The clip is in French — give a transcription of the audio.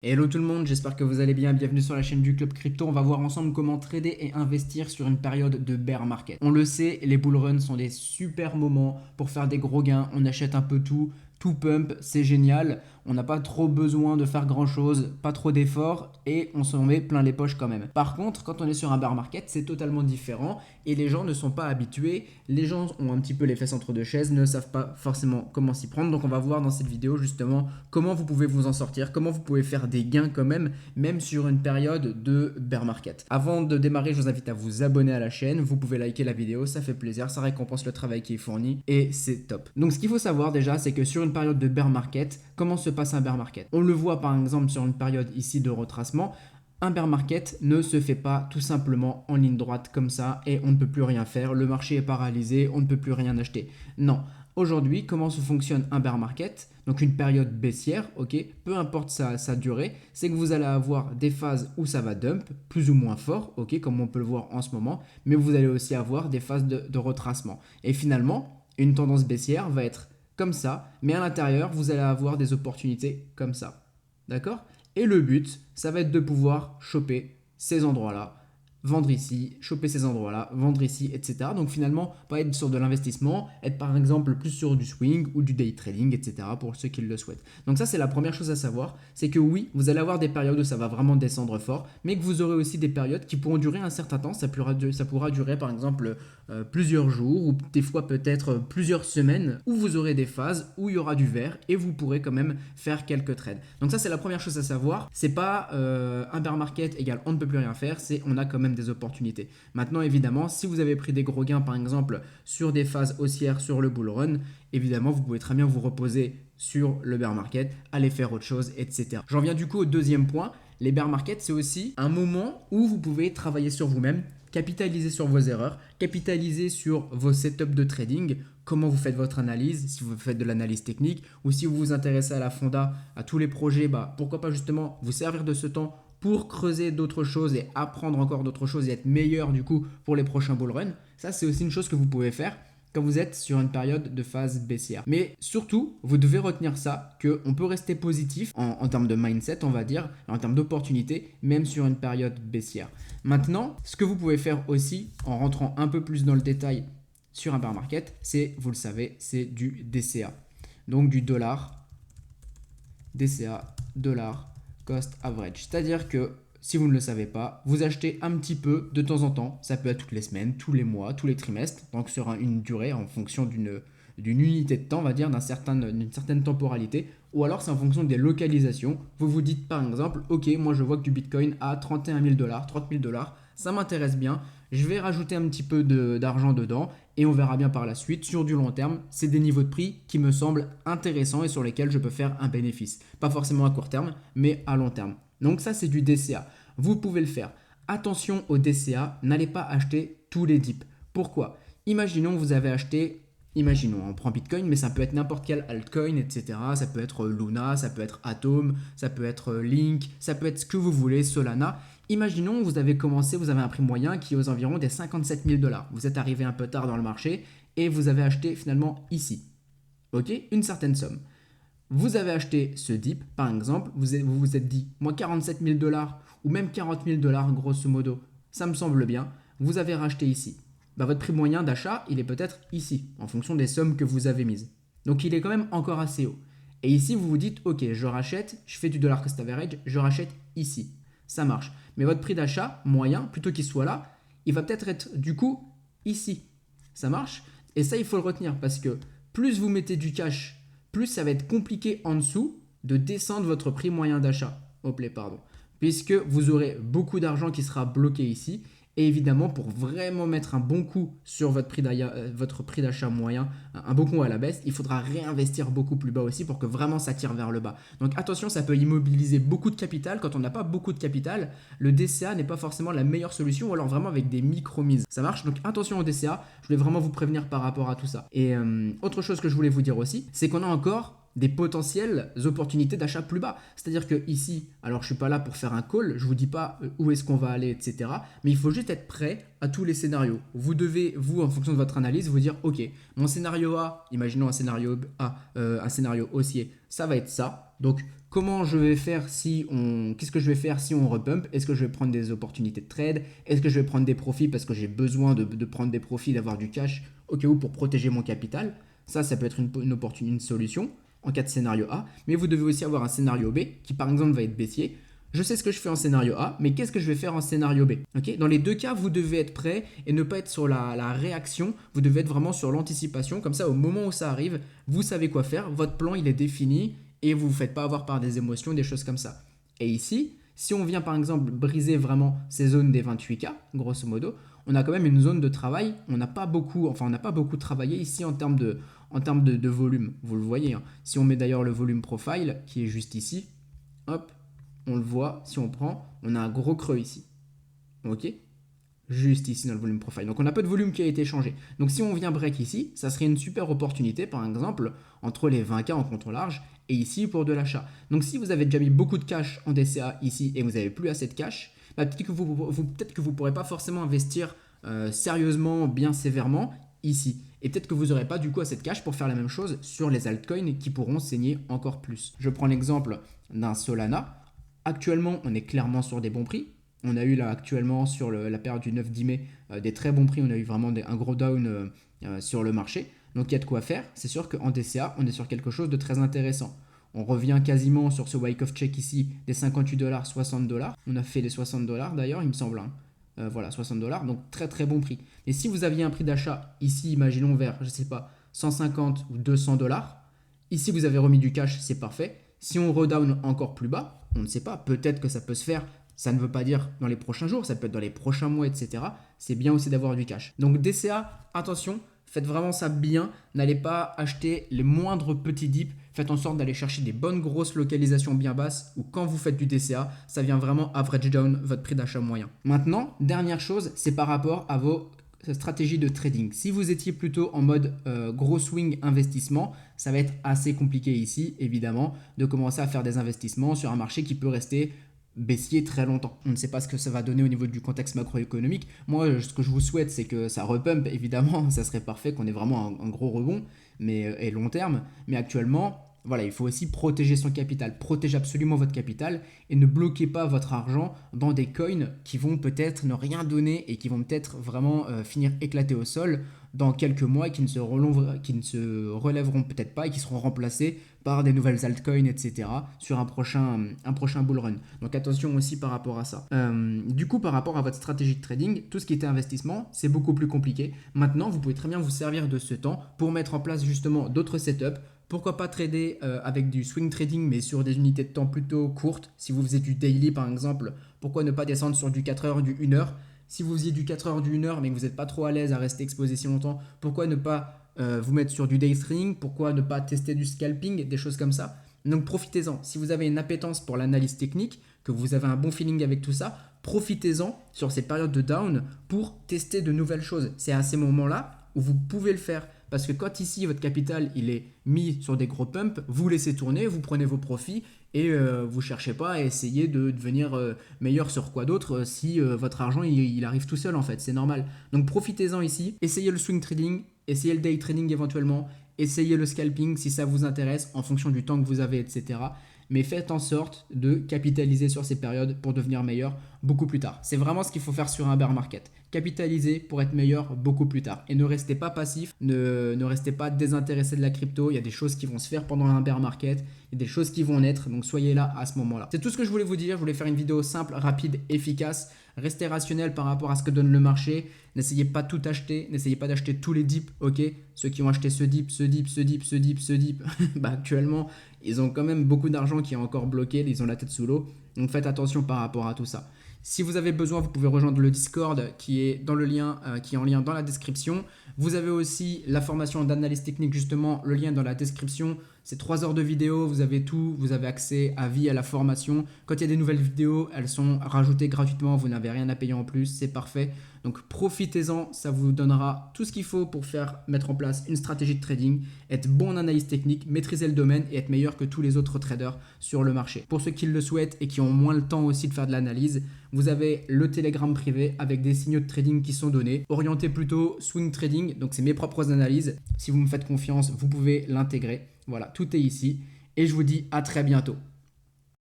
Hello tout le monde, j'espère que vous allez bien, bienvenue sur la chaîne du Club Crypto. On va voir ensemble comment trader et investir sur une période de bear market. On le sait, les bull runs sont des super moments pour faire des gros gains, on achète un peu tout pump, c'est génial. On n'a pas trop besoin de faire grand chose, pas trop d'efforts et on s'en met plein les poches quand même. Par contre, quand on est sur un bear market, c'est totalement différent et les gens ne sont pas habitués. Les gens ont un petit peu les fesses entre deux chaises, ne savent pas forcément comment s'y prendre. Donc on va voir dans cette vidéo justement comment vous pouvez vous en sortir, comment vous pouvez faire des gains quand même, même sur une période de bear market. Avant de démarrer, je vous invite à vous abonner à la chaîne. Vous pouvez liker la vidéo, ça fait plaisir, ça récompense le travail qui est fourni et c'est top. Donc ce qu'il faut savoir déjà, c'est que sur une période de bear market, comment se passe un bear market? On le voit par exemple sur une période ici de retracement. Un bear market ne se fait pas tout simplement en ligne droite comme ça et on ne peut plus rien faire. Le marché est paralysé, on ne peut plus rien acheter. Non. Aujourd'hui, comment se fonctionne un bear market? Donc une période baissière, ok, peu importe sa durée, c'est que vous allez avoir des phases où ça va dump, plus ou moins fort, ok, comme on peut le voir en ce moment, mais vous allez aussi avoir des phases de retracement. Et finalement, une tendance baissière va être comme ça, mais à l'intérieur, vous allez avoir des opportunités comme ça. D'accord? Et le but, ça va être de pouvoir choper ces endroits-là, vendre ici, choper ces endroits-là, vendre ici, etc. Donc finalement, pas être sur de l'investissement, être par exemple plus sur du swing ou du day trading, etc. pour ceux qui le souhaitent. Donc ça, c'est la première chose à savoir, c'est que oui, vous allez avoir des périodes où ça va vraiment descendre fort, mais que vous aurez aussi des périodes qui pourront durer un certain temps. Ça pourra durer par exemple plusieurs jours ou des fois peut-être plusieurs semaines où vous aurez des phases où il y aura du vert et vous pourrez quand même faire quelques trades. Donc ça, c'est la première chose à savoir. C'est pas un bear market égale on ne peut plus rien faire, c'est on a quand même des opportunités. Maintenant, évidemment, si vous avez pris des gros gains, par exemple, sur des phases haussières sur le bull run, évidemment, vous pouvez très bien vous reposer sur le bear market, aller faire autre chose, etc. J'en viens du coup au deuxième point. Les bear markets, c'est aussi un moment où vous pouvez travailler sur vous-même, capitaliser sur vos erreurs, capitaliser sur vos setups de trading, comment vous faites votre analyse, si vous faites de l'analyse technique ou si vous vous intéressez à la fonda, à tous les projets, pourquoi pas justement vous servir de ce temps pour creuser d'autres choses et apprendre encore d'autres choses et être meilleur du coup pour les prochains bull runs. Ça, c'est aussi une chose que vous pouvez faire quand vous êtes sur une période de phase baissière. Mais surtout, vous devez retenir ça, qu'on peut rester positif en termes de mindset, on va dire, en termes d'opportunités, même sur une période baissière. Maintenant, ce que vous pouvez faire aussi, en rentrant un peu plus dans le détail sur un bear market, c'est, vous le savez, c'est du DCA. Donc du dollar, DCA, dollar, cost average. C'est-à-dire que si vous ne le savez pas, vous achetez un petit peu de temps en temps, ça peut être toutes les semaines, tous les mois, tous les trimestres, donc sur une durée en fonction d'une unité de temps, on va dire, d'une certaine temporalité, ou alors c'est en fonction des localisations. Vous vous dites par exemple, ok, moi je vois que du Bitcoin à 31 000 dollars, 30 000 dollars, ça m'intéresse bien, je vais rajouter un petit peu d'argent dedans et on verra bien par la suite. Sur du long terme, c'est des niveaux de prix qui me semblent intéressants et sur lesquels je peux faire un bénéfice. Pas forcément à court terme, mais à long terme. Donc ça, c'est du DCA. Vous pouvez le faire. Attention au DCA, n'allez pas acheter tous les dips. Pourquoi? Imaginons que vous avez acheté, imaginons, on prend Bitcoin, mais ça peut être n'importe quel altcoin, etc. Ça peut être Luna, ça peut être Atom, ça peut être Link, ça peut être ce que vous voulez, Solana. Imaginons vous avez commencé, vous avez un prix moyen qui est aux environs des 57 000 dollars. Vous êtes arrivé un peu tard dans le marché et vous avez acheté finalement ici. Ok, une certaine somme. Vous avez acheté ce dip, par exemple, vous vous êtes dit, moi 47 000 dollars ou même 40 000 dollars grosso modo, ça me semble bien, vous avez racheté ici. Votre prix moyen d'achat, il est peut-être ici, en fonction des sommes que vous avez mises. Donc il est quand même encore assez haut. Et ici, vous vous dites, ok, je rachète, je fais du dollar cost average, je rachète ici. Ça marche. Mais votre prix d'achat moyen, plutôt qu'il soit là, il va peut-être être du coup ici. Ça marche? Et ça, il faut le retenir parce que plus vous mettez du cash, plus ça va être compliqué en dessous de descendre votre prix moyen d'achat. Pardon. Puisque vous aurez beaucoup d'argent qui sera bloqué ici. Et évidemment, pour vraiment mettre un bon coup sur votre prix d'achat moyen, un bon coup à la baisse, il faudra réinvestir beaucoup plus bas aussi pour que vraiment ça tire vers le bas. Donc attention, ça peut immobiliser beaucoup de capital. Quand on n'a pas beaucoup de capital, le DCA n'est pas forcément la meilleure solution ou alors vraiment avec des micro-mises. Ça marche, donc attention au DCA. Je voulais vraiment vous prévenir par rapport à tout ça. Et autre chose que je voulais vous dire aussi, c'est qu'on a encore des potentielles opportunités d'achat plus bas. C'est-à-dire que ici, alors je suis pas là pour faire un call, je vous dis pas où est-ce qu'on va aller, etc. Mais il faut juste être prêt à tous les scénarios. Vous devez, vous, en fonction de votre analyse, vous dire, ok, mon scénario A, imaginons un scénario A, un scénario haussier, ça va être ça. Donc comment je vais faire qu'est-ce que je vais faire si on repump? Est-ce que je vais prendre des opportunités de trade? Est-ce que je vais prendre des profits parce que j'ai besoin de prendre des profits, d'avoir du cash au cas où pour protéger mon capital? Ça peut être une solution en cas de scénario A, mais vous devez aussi avoir un scénario B qui par exemple va être baissier. Je sais ce que je fais en scénario A, mais qu'est-ce que je vais faire en scénario B? Dans les deux cas, vous devez être prêt et ne pas être sur la réaction, vous devez être vraiment sur l'anticipation, comme ça au moment où ça arrive, vous savez quoi faire, votre plan il est défini et vous ne vous faites pas avoir par des émotions, des choses comme ça. Et ici, si on vient par exemple briser vraiment ces zones des 28K, grosso modo, on a quand même une zone de travail, on n'a pas beaucoup travaillé ici en termes de volume, vous le voyez. Si on met d'ailleurs le volume profile qui est juste ici, hop, on le voit, si on prend, on a un gros creux ici. Ok? Juste ici dans le volume profile. Donc on a peu de volume qui a été changé. Donc si on vient break ici, ça serait une super opportunité par exemple entre les 20K en compte large et ici pour de l'achat. Donc si vous avez déjà mis beaucoup de cash en DCA ici et vous n'avez plus assez de cash, peut-être que vous ne pourrez pas forcément investir sérieusement, bien sévèrement ici. Et peut-être que vous n'aurez pas du coup assez de cash pour faire la même chose sur les altcoins qui pourront saigner encore plus. Je prends l'exemple d'un Solana. Actuellement, on est clairement sur des bons prix. On a eu là actuellement sur la période du 9-10 mai des très bons prix. On a eu vraiment un gros down sur le marché. Donc il y a de quoi faire. C'est sûr qu'en DCA, on est sur quelque chose de très intéressant. On revient quasiment sur ce wake-off check ici des 58 $, 60 $. On a fait les 60 $ d'ailleurs, il me semble. Voilà, 60 $. Donc très très bon prix. Et si vous aviez un prix d'achat ici, imaginons vers, je sais pas, 150 ou 200 $, ici vous avez remis du cash, c'est parfait. Si on redown encore plus bas, on ne sait pas, peut-être que ça peut se faire. Ça ne veut pas dire dans les prochains jours, ça peut être dans les prochains mois, etc. C'est bien aussi d'avoir du cash. Donc DCA, attention, faites vraiment ça bien. N'allez pas acheter les moindres petits dips. Faites en sorte d'aller chercher des bonnes grosses localisations bien basses ou quand vous faites du DCA, ça vient vraiment average down votre prix d'achat moyen. Maintenant, dernière chose, c'est par rapport à vos stratégies de trading. Si vous étiez plutôt en mode gros swing investissement, ça va être assez compliqué ici, évidemment, de commencer à faire des investissements sur un marché qui peut rester baissier très longtemps. On ne sait pas ce que ça va donner au niveau du contexte macroéconomique. Moi, ce que je vous souhaite, c'est que ça repump, évidemment. Ça serait parfait qu'on ait vraiment un gros rebond et long terme. Mais actuellement, voilà, il faut aussi protéger son capital. Protégez absolument votre capital et ne bloquez pas votre argent dans des coins qui vont peut-être ne rien donner et qui vont peut-être vraiment finir éclatés au sol dans quelques mois et qui ne se relèveront peut-être pas et qui seront remplacés par des nouvelles altcoins, etc. sur un prochain bull run. Donc attention aussi par rapport à ça. Du coup, par rapport à votre stratégie de trading, tout ce qui était investissement, c'est beaucoup plus compliqué. Maintenant, vous pouvez très bien vous servir de ce temps pour mettre en place justement d'autres setups. Pourquoi pas trader avec du swing trading mais sur des unités de temps plutôt courtes. Si vous faisiez du daily par exemple, pourquoi ne pas descendre sur du 4 heures, du 1 heure. Si vous faisiez du 4 heures, du 1 heure mais que vous n'êtes pas trop à l'aise à rester exposé si longtemps, pourquoi ne pas vous mettre sur du day trading? Pourquoi ne pas tester du scalping, des choses comme ça? Donc profitez-en. Si vous avez une appétence pour l'analyse technique, que vous avez un bon feeling avec tout ça, profitez-en sur ces périodes de down pour tester de nouvelles choses. C'est à ces moments-là où vous pouvez le faire. Parce que quand ici, votre capital il est mis sur des gros pumps, vous laissez tourner, vous prenez vos profits et vous ne cherchez pas à essayer de devenir meilleur sur quoi d'autre si votre argent il arrive tout seul en fait, c'est normal. Donc profitez-en ici, essayez le swing trading, essayez le day trading éventuellement, essayez le scalping si ça vous intéresse en fonction du temps que vous avez, etc. Mais faites en sorte de capitaliser sur ces périodes pour devenir meilleur beaucoup plus tard. C'est vraiment ce qu'il faut faire sur un bear market. Capitaliser pour être meilleur beaucoup plus tard. Et ne restez pas passif, ne restez pas désintéressé de la crypto. Il y a des choses qui vont se faire pendant un bear market, il y a des choses qui vont naître, donc soyez là à ce moment-là. C'est tout ce que je voulais vous dire. Je voulais faire une vidéo simple, rapide, efficace. Restez rationnel par rapport à ce que donne le marché. N'essayez pas tout acheter, n'essayez pas d'acheter tous les dips, ok? Ceux qui ont acheté ce dip, actuellement, ils ont quand même beaucoup d'argent qui est encore bloqué, ils ont la tête sous l'eau. Donc faites attention par rapport à tout ça. Si vous avez besoin, vous pouvez rejoindre le Discord qui est dans le lien, qui est en lien dans la description. Vous avez aussi la formation d'analyse technique, justement, le lien dans la description. C'est 3 heures de vidéo, vous avez tout, vous avez accès à vie à la formation. Quand il y a des nouvelles vidéos, elles sont rajoutées gratuitement, vous n'avez rien à payer en plus, c'est parfait. Donc profitez-en, ça vous donnera tout ce qu'il faut pour mettre en place une stratégie de trading, être bon en analyse technique, maîtriser le domaine et être meilleur que tous les autres traders sur le marché. Pour ceux qui le souhaitent et qui ont moins le temps aussi de faire de l'analyse, vous avez le Telegram privé avec des signaux de trading qui sont donnés, orienté plutôt swing trading, donc c'est mes propres analyses. Si vous me faites confiance, vous pouvez l'intégrer. Voilà, tout est ici et je vous dis à très bientôt.